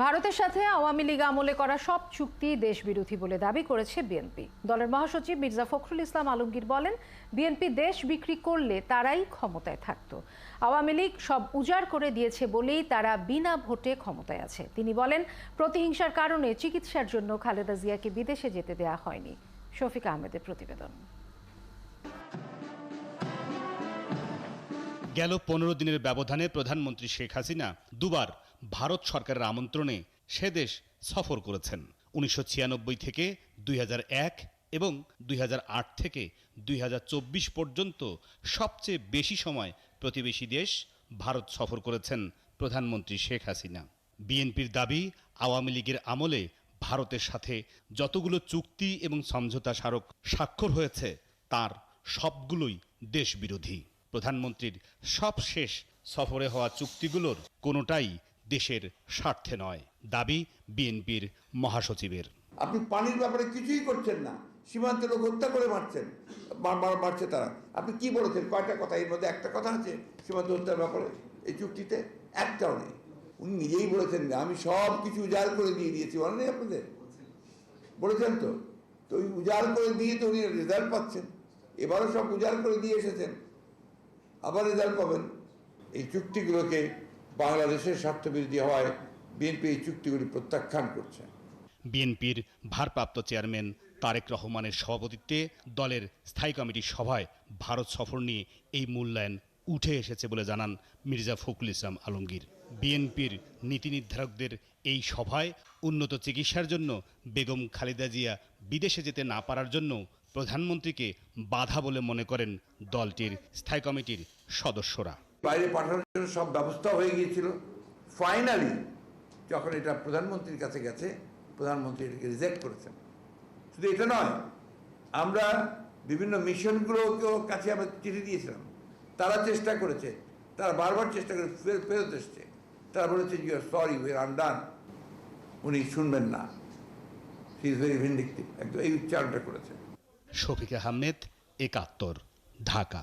ভারতের সাথে আওয়ামী লীগ আমলে করা সব চুক্তি দেশবিরোধী বলে দাবি করেছে বিএনপি। দলের মহাসচিব মির্জা ফখরুল ইসলাম আলমগীর বলেন, বিএনপি দেশ বিক্রি করলে তারাই ক্ষমতায় থাকত। আওয়ামী লীগ সব উজাড় করে দিয়েছে বলেই তারা বিনা ভোটে ক্ষমতায় আছে। তিনি বলেন, প্রতিহিংসার কারণে চিকিৎসার জন্য খালেদা জিয়াকে বিদেশে যেতে দেওয়া হয়নি। শফিক আহমেদের প্রতিবেদন। গেল 15 দিনের ব্যবধানে প্রধানমন্ত্রী শেখ হাসিনা দুবার ভারত সরকারের আমন্ত্রণে সে দেশ সফর করেছেন। 1996 থেকে 2001 এবং 2008 থেকে 2024 পর্যন্ত সবচেয়ে বেশি সময় প্রতিবেশী দেশ ভারত সফর করেছেন প্রধানমন্ত্রী শেখ হাসিনা। বিএনপির দাবি, আওয়ামী লীগের আমলে ভারতের সাথে যতগুলো চুক্তি এবং সমঝোতা স্মারক স্বাক্ষর হয়েছে তার সবগুলোই দেশবিরোধী। প্রধানমন্ত্রীর সবশেষ সফরে হওয়া চুক্তিগুলোর কোনোটাই দেশের স্বার্থে নয়, দাবি বিএনপির মহাসচিবের। আপনি পানির ব্যাপারে কিছুই করছেন না, সীমান্তে লোক হত্যা করে মারছে তারা। আপনি কি বলেছেন? কয়টা কথা? এর মধ্যে একটা কথা আছে সীমান্ত হত্যার ব্যাপারে এই চুক্তিতে? একটাও নেই। উনি নিজেই বলেছেন যে আমি সব কিছু উজাড় করে দিয়ে দিয়েছি, বলেন নাই আপনাদের? বলেছেন তো। তো ওই উজাড় করে দিয়ে তো উনি রেজাল্ট পাচ্ছেন। এবারও সব উজাড় করে দিয়ে এসেছেন, আবার রেজাল্ট পাবেন। এই চুক্তিগুলোকে বাংলাদেশের স্বার্থবিরোধী হওয়ায় বিএনপি এই চুক্তিগুলি প্রত্যাখ্যান করছে। বিএনপির ভারপ্রাপ্ত চেয়ারম্যান তারেক রহমানের সভাপতিত্বে দলের স্থায়ী কমিটির সভায় ভারত সফর নিয়ে এই মূল্যায়ন উঠে এসেছে বলে জানান মির্জা ফখরুল ইসলাম আলমগীর। বিএনপির নীতি নির্ধারকদের এই সভায় উন্নত চিকিৎসার জন্য বেগম খালেদা জিয়া বিদেশে যেতে না পারার জন্য প্রধানমন্ত্রীকে বাধা বলে মনে করেন দলটির স্থায়ী কমিটির সদস্যরা। বাইরে পাঠানোর জন্য সব ব্যবস্থা হয়ে গিয়েছিল। ফাইনালি যখন এটা প্রধানমন্ত্রীর কাছে গেছে, প্রধানমন্ত্রী এটাকে রিজেক্ট করেছেন। শুধু এটা নয়, আমরা বিভিন্ন মিশনগুলোকেও কাছে আমরা চিঠি দিয়েছিলাম, তারা চেষ্টা করেছে, তারা বারবার চেষ্টা করে ফেরত এসছে। তারা বলেছে you are sorry, we are undone. উনি শুনবেন না, হি ইজ ভেরি ভিন্ডিকটিভ, একদম এই উচ্চারণটা করেছে। শফিক আহমেদ, 71, ঢাকা।